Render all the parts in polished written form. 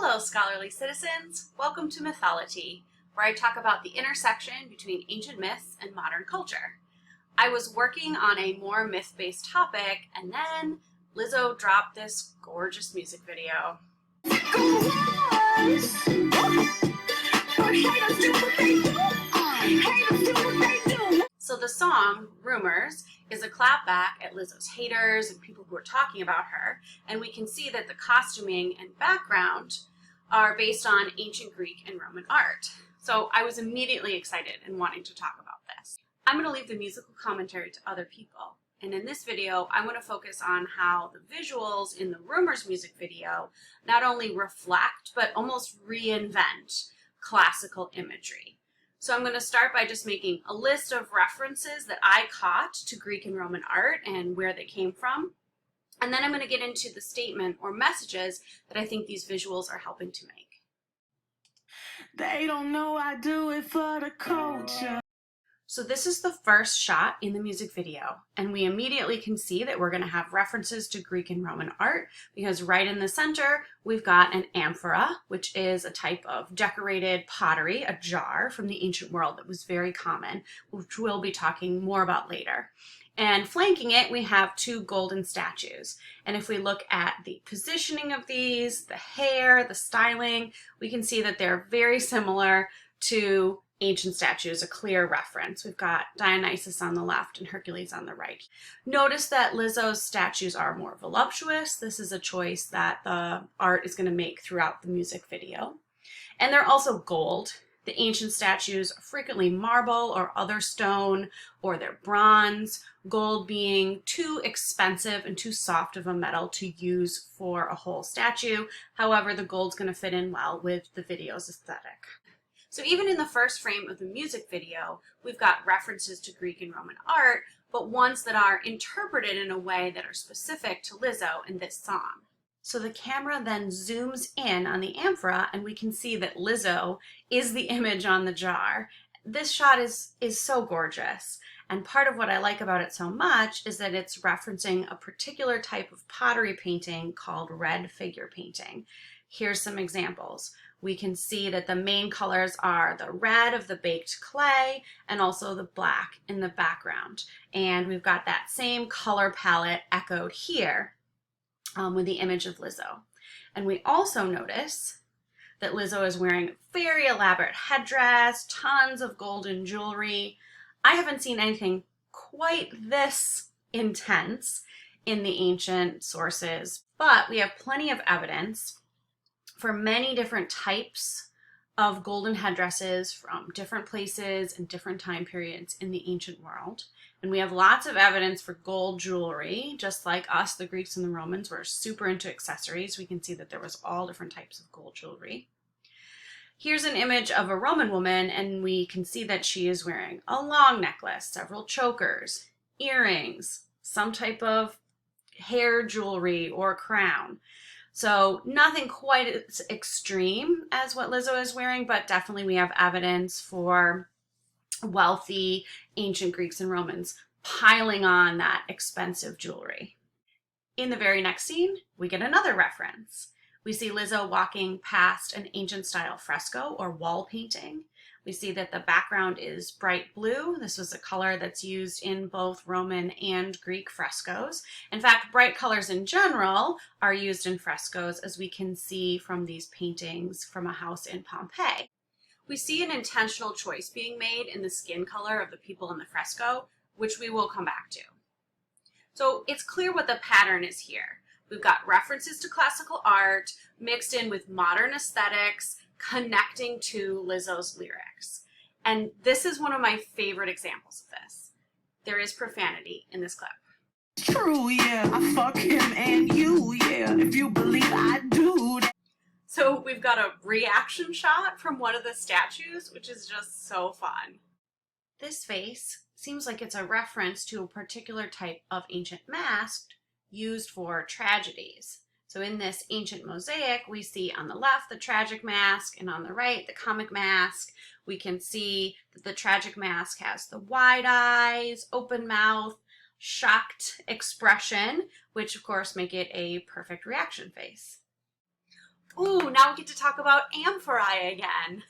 Hello, scholarly citizens. Welcome to Mythology, where I talk about the intersection between ancient myths and modern culture. I was working on a more myth-based topic, and then Lizzo dropped this gorgeous music video. So the song, Rumors, is a clapback at Lizzo's haters and people who are talking about her, and we can see that the costuming and background are based on ancient Greek and Roman art. So I was immediately excited and wanting to talk about this. I'm going to leave the musical commentary to other people, and in this video I'm going to focus on how the visuals in the Rumors music video not only reflect but almost reinvent classical imagery. So I'm going to start by just making a list of references that I caught to Greek and Roman art and where they came from. And then I'm going to get into the statement or messages that I think these visuals are helping to make. They don't know I do it for the culture. So this is the first shot in the music video, and we immediately can see that we're going to have references to Greek and Roman art because right in the center we've got an amphora, which is a type of decorated pottery, a jar from the ancient world that was very common, which we'll be talking more about later. And flanking it, we have two golden statues. And if we look at the positioning of these, the hair, the styling, we can see that they're very similar to ancient statues, a clear reference. We've got Dionysus on the left and Hercules on the right. Notice that Lizzo's statues are more voluptuous. This is a choice that the art is going to make throughout the music video. And they're also gold. The ancient statues are frequently marble or other stone, or they're bronze, gold being too expensive and too soft of a metal to use for a whole statue. However, the gold's going to fit in well with the video's aesthetic. So even in the first frame of the music video, we've got references to Greek and Roman art, but ones that are interpreted in a way that are specific to Lizzo in this song. So the camera then zooms in on the amphora and we can see that Lizzo is the image on the jar. This shot is so gorgeous. And part of what I like about it so much is that it's referencing a particular type of pottery painting called red figure painting. Here's some examples. We can see that the main colors are the red of the baked clay and also the black in the background. And we've got that same color palette echoed here with the image of Lizzo. And we also notice that Lizzo is wearing a very elaborate headdress, tons of golden jewelry. I haven't seen anything quite this intense in the ancient sources, but we have plenty of evidence for many different types of golden headdresses from different places and different time periods in the ancient world. And we have lots of evidence for gold jewelry, just like us, the Greeks and the Romans were super into accessories. We can see that there was all different types of gold jewelry. Here's an image of a Roman woman, and we can see that she is wearing a long necklace, several chokers, earrings, some type of hair jewelry or crown. So nothing quite as extreme as what Lizzo is wearing, but definitely we have evidence for wealthy ancient Greeks and Romans piling on that expensive jewelry. In the very next scene, we get another reference. We see Lizzo walking past an ancient style fresco or wall painting. We see that the background is bright blue. This was a color that's used in both Roman and Greek frescoes. In fact, bright colors in general are used in frescoes, as we can see from these paintings from a house in Pompeii. We see an intentional choice being made in the skin color of the people in the fresco, which we will come back to. So it's clear what the pattern is here. We've got references to classical art mixed in with modern aesthetics, connecting to Lizzo's lyrics. And this is one of my favorite examples of this. There is profanity in this clip. True, yeah. I fuck him and you, yeah. If you believe I do. So we've got a reaction shot from one of the statues, which is just so fun. This face seems like it's a reference to a particular type of ancient mask used for tragedies. So in this ancient mosaic, we see on the left the tragic mask and on the right the comic mask. We can see that the tragic mask has the wide eyes, open mouth, shocked expression, which of course make it a perfect reaction face. Ooh, now we get to talk about amphorae again.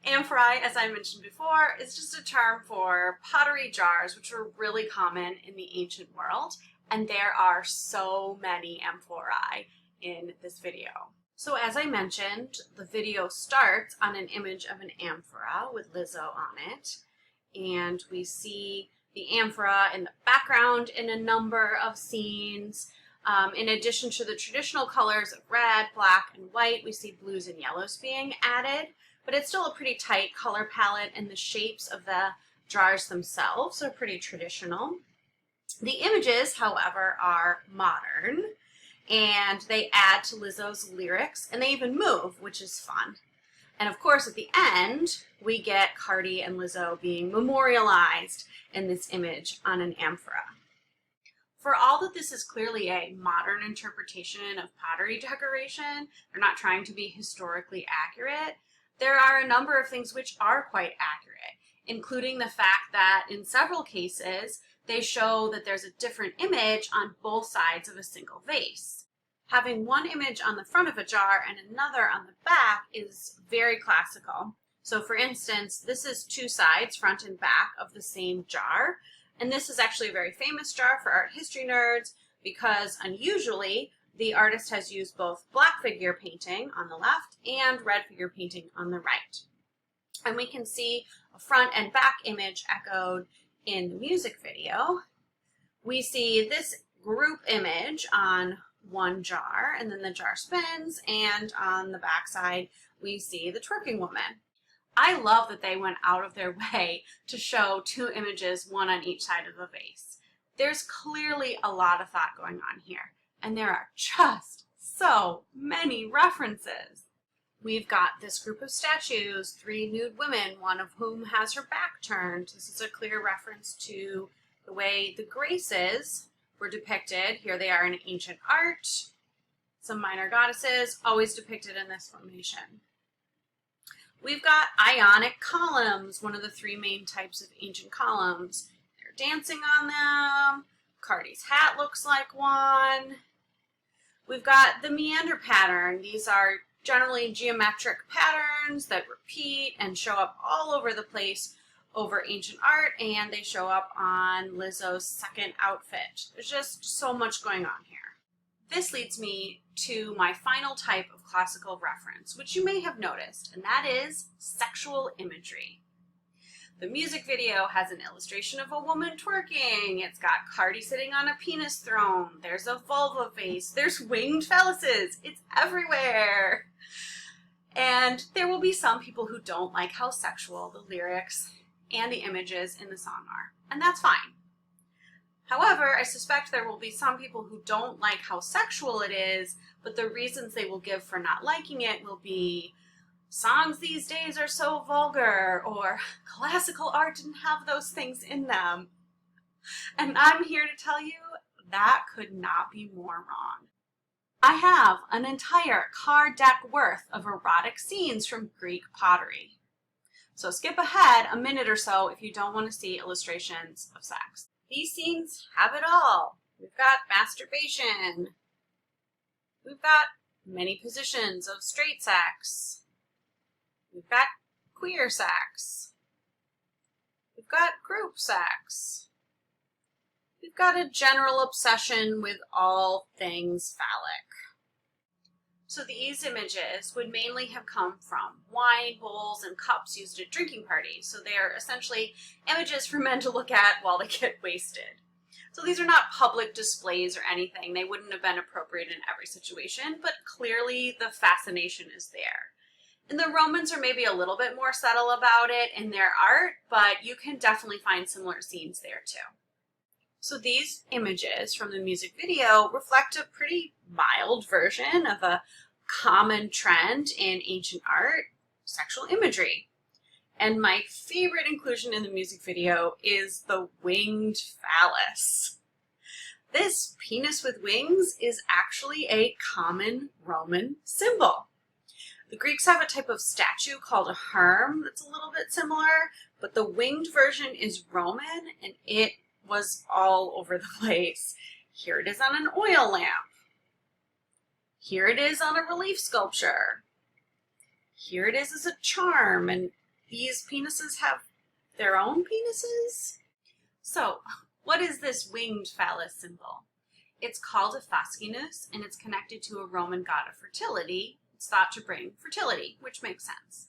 Amphorae, as I mentioned before, is just a term for pottery jars, which were really common in the ancient world. And there are so many amphorae in this video. So as I mentioned, the video starts on an image of an amphora with Lizzo on it. And we see the amphora in the background in a number of scenes. In addition to the traditional colors of red, black, and white, we see blues and yellows being added, but it's still a pretty tight color palette, and the shapes of the jars themselves are pretty traditional. The images, however, are modern, and they add to Lizzo's lyrics, and they even move, which is fun. And of course, at the end, we get Cardi and Lizzo being memorialized in this image on an amphora. For all that this is clearly a modern interpretation of pottery decoration, they're not trying to be historically accurate, there are a number of things which are quite accurate, including the fact that in several cases, they show that there's a different image on both sides of a single vase. Having one image on the front of a jar and another on the back is very classical. So for instance, this is two sides, front and back, of the same jar. And this is actually a very famous jar for art history nerds because unusually the artist has used both black figure painting on the left and red figure painting on the right. And we can see a front and back image echoed in the music video. We see this group image on one jar, and then the jar spins, and on the back side we see the twerking woman. I love that they went out of their way to show two images, one on each side of the vase. There's clearly a lot of thought going on here, and there are just so many references. We've got this group of statues, three nude women, one of whom has her back turned. This is a clear reference to the way the Graces were depicted. Here they are in ancient art. Some minor goddesses, always depicted in this formation. We've got ionic columns, one of the three main types of ancient columns. They're dancing on them. Cardi's hat looks like one. We've got the meander pattern. These are generally geometric patterns that repeat and show up all over the place over ancient art, and they show up on Lizzo's second outfit. There's just so much going on here. This leads me to my final type of classical reference, which you may have noticed, and that is sexual imagery. The music video has an illustration of a woman twerking. It's got Cardi sitting on a penis throne. There's a vulva face. There's winged phalluses. It's everywhere. And there will be some people who don't like how sexual the lyrics and the images in the song are, and that's fine. However, I suspect there will be some people who don't like how sexual it is, but the reasons they will give for not liking it will be songs these days are so vulgar, or classical art didn't have those things in them. And I'm here to tell you that could not be more wrong. I have an entire card deck worth of erotic scenes from Greek pottery. So skip ahead a minute or so if you don't want to see illustrations of sex. These scenes have it all. We've got masturbation. We've got many positions of straight sex. We've got queer sex. We've got group sex. We've got a general obsession with all things phallic. So these images would mainly have come from wine bowls and cups used at drinking parties. So they are essentially images for men to look at while they get wasted. So these are not public displays or anything. They wouldn't have been appropriate in every situation, but clearly the fascination is there. And the Romans are maybe a little bit more subtle about it in their art, but you can definitely find similar scenes there too. So these images from the music video reflect a pretty mild version of a common trend in ancient art, sexual imagery. And my favorite inclusion in the music video is the winged phallus. This penis with wings is actually a common Roman symbol. The Greeks have a type of statue called a herm that's a little bit similar, but the winged version is Roman, and it was all over the place. Here it is on an oil lamp. Here it is on a relief sculpture. Here it is as a charm, and these penises have their own penises? So, what is this winged phallus symbol? It's called a phascinus, and it's connected to a Roman god of fertility. It's thought to bring fertility, which makes sense.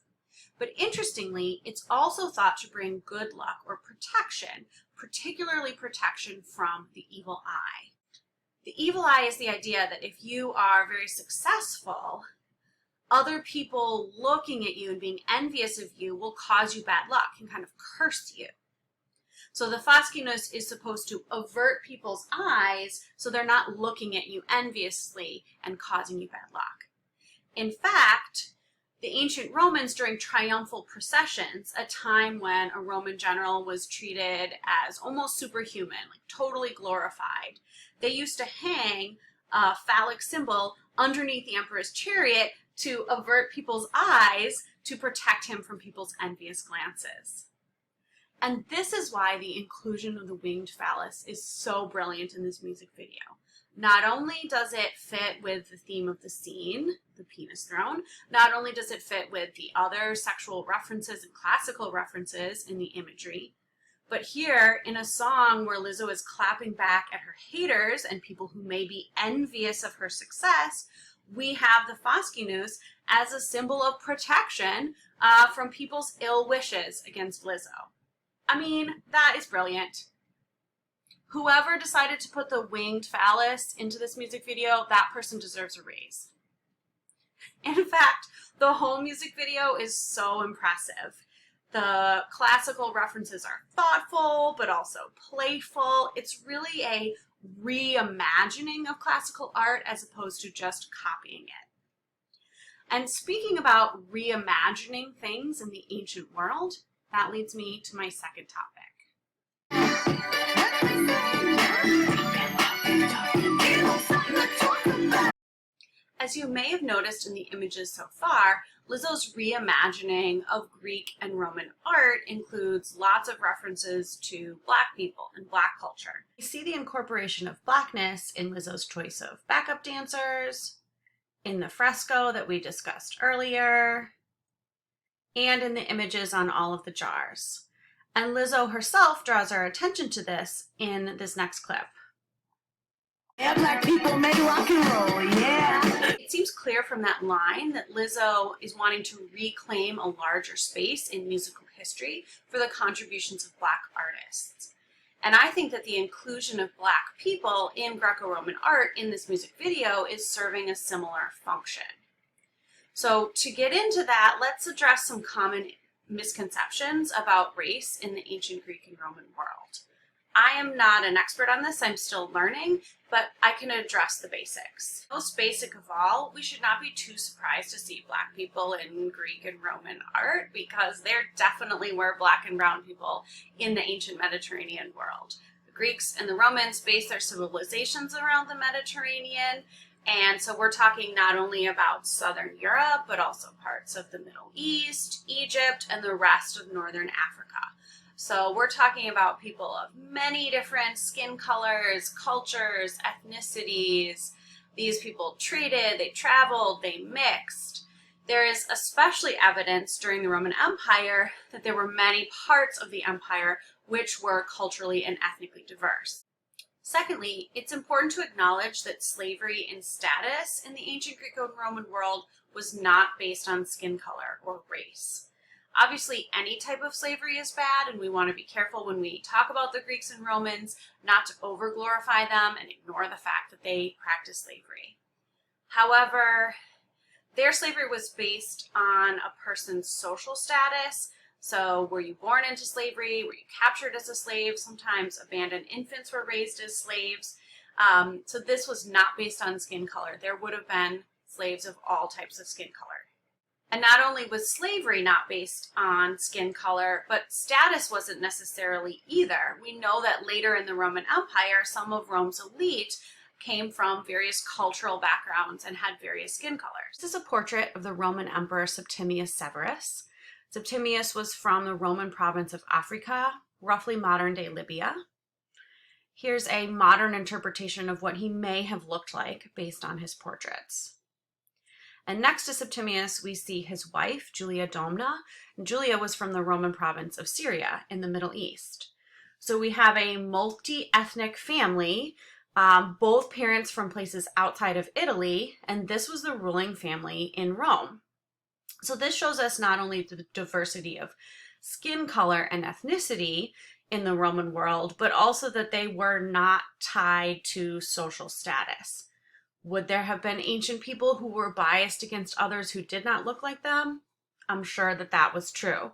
But interestingly, it's also thought to bring good luck or protection, particularly protection from the evil eye. The evil eye is the idea that if you are very successful, other people looking at you and being envious of you will cause you bad luck and kind of curse you. So the phascinus is supposed to avert people's eyes so they're not looking at you enviously and causing you bad luck. In fact, the ancient Romans during triumphal processions, a time when a Roman general was treated as almost superhuman, like totally glorified, they used to hang a phallic symbol underneath the emperor's chariot to avert people's eyes to protect him from people's envious glances. And this is why the inclusion of the winged phallus is so brilliant in this music video. Not only does it fit with the theme of the scene, the penis throne, not only does it fit with the other sexual references and classical references in the imagery, but here in a song where Lizzo is clapping back at her haters and people who may be envious of her success, we have the phascinus as a symbol of protection from people's ill wishes against Lizzo. I mean, that is brilliant. Whoever decided to put the winged phallus into this music video, that person deserves a raise. In fact, the whole music video is so impressive. The classical references are thoughtful, but also playful. It's really a reimagining of classical art as opposed to just copying it. And speaking about reimagining things in the ancient world, that leads me to my second topic. As you may have noticed in the images so far, Lizzo's reimagining of Greek and Roman art includes lots of references to Black people and Black culture. You see the incorporation of Blackness in Lizzo's choice of backup dancers, in the fresco that we discussed earlier, and in the images on all of the jars. And Lizzo herself draws our attention to this in this next clip. Yeah, Black people make rock and roll, yeah. It seems clear from that line that Lizzo is wanting to reclaim a larger space in musical history for the contributions of Black artists. And I think that the inclusion of Black people in Greco-Roman art in this music video is serving a similar function. So to get into that, let's address some common misconceptions about race in the ancient Greek and Roman world. I am not an expert on this, I'm still learning, but I can address the basics. Most basic of all, we should not be too surprised to see Black people in Greek and Roman art because there definitely were Black and brown people in the ancient Mediterranean world. The Greeks and the Romans based their civilizations around the Mediterranean, and so we're talking not only about Southern Europe, but also parts of the Middle East, Egypt, and the rest of Northern Africa. So we're talking about people of many different skin colors, cultures, ethnicities. These people traded, they traveled, they mixed. There is especially evidence during the Roman Empire that there were many parts of the empire which were culturally and ethnically diverse. Secondly, it's important to acknowledge that slavery and status in the ancient Greco-Roman world was not based on skin color or race. Obviously, any type of slavery is bad, and we want to be careful when we talk about the Greeks and Romans not to over-glorify them and ignore the fact that they practiced slavery. However, their slavery was based on a person's social status. So were you born into slavery? Were you captured as a slave? Sometimes abandoned infants were raised as slaves. So this was not based on skin color. There would have been slaves of all types of skin color. And not only was slavery not based on skin color, but status wasn't necessarily either. We know that later in the Roman Empire, some of Rome's elite came from various cultural backgrounds and had various skin colors. This is a portrait of the Roman Emperor Septimius Severus. Septimius was from the Roman province of Africa, roughly modern-day Libya. Here's a modern interpretation of what he may have looked like based on his portraits. And next to Septimius, we see his wife, Julia Domna. And Julia was from the Roman province of Syria in the Middle East. So we have a multi-ethnic family, both parents from places outside of Italy, and this was the ruling family in Rome. So this shows us not only the diversity of skin color and ethnicity in the Roman world, but also that they were not tied to social status. Would there have been ancient people who were biased against others who did not look like them? I'm sure that that was true.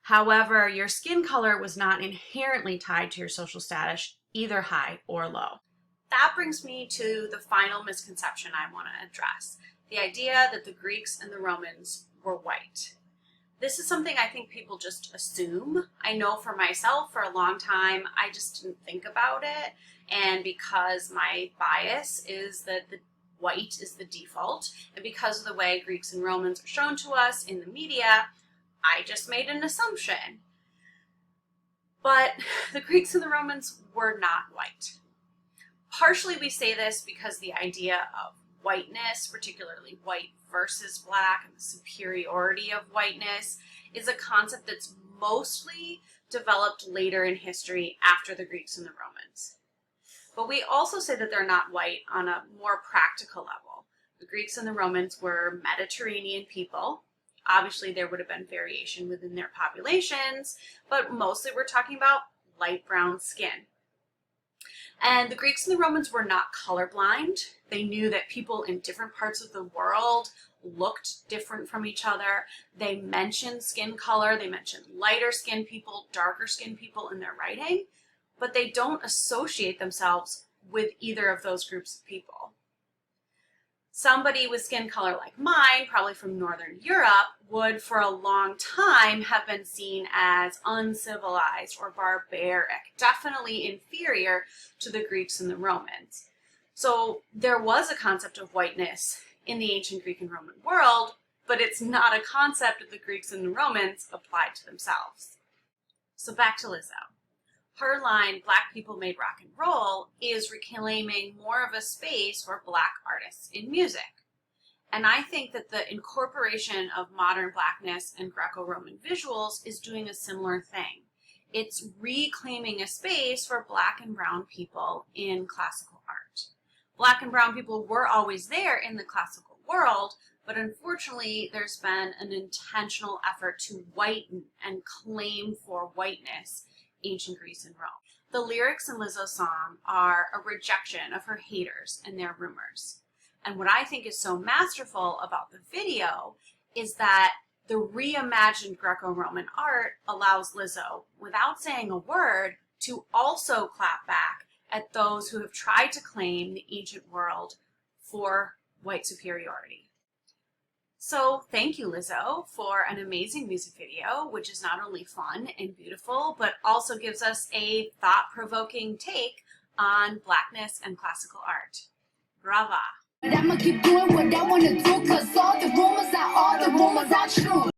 However, your skin color was not inherently tied to your social status, either high or low. That brings me to the final misconception I want to address, the idea that the Greeks and the Romans were white. This is something I think people just assume. I know for myself, for a long time, I just didn't think about it. And because my bias is that the white is the default, and because of the way Greeks and Romans are shown to us in the media, I just made an assumption. But the Greeks and the Romans were not white. Partially we say this because the idea of whiteness, particularly white versus black, and the superiority of whiteness, is a concept that's mostly developed later in history after the Greeks and the Romans. But we also say that they're not white on a more practical level. The Greeks and the Romans were Mediterranean people. Obviously, there would have been variation within their populations, but mostly we're talking about light brown skin. And the Greeks and the Romans were not colorblind. They knew that people in different parts of the world looked different from each other. They mentioned skin color. They mentioned lighter skinned people, darker skinned people in their writing, but they don't associate themselves with either of those groups of people. Somebody with skin color like mine, probably from Northern Europe, would for a long time have been seen as uncivilized or barbaric, definitely inferior to the Greeks and the Romans. So there was a concept of whiteness in the ancient Greek and Roman world, but it's not a concept that the Greeks and the Romans applied to themselves. So back to Lizzo. Her line, "Black people made rock and roll," is reclaiming more of a space for Black artists in music. And I think that the incorporation of modern Blackness and Greco-Roman visuals is doing a similar thing. It's reclaiming a space for Black and brown people in classical art. Black and brown people were always there in the classical world, but unfortunately there's been an intentional effort to whiten and claim for whiteness ancient Greece and Rome. The lyrics in Lizzo's song are a rejection of her haters and their rumors. And what I think is so masterful about the video is that the reimagined Greco-Roman art allows Lizzo, without saying a word, to also clap back at those who have tried to claim the ancient world for white superiority. So thank you, Lizzo, for an amazing music video, which is not only fun and beautiful, but also gives us a thought-provoking take on Blackness and classical art. Brava! But I'ma keep doing what I wanna do, cause all the rumors are true.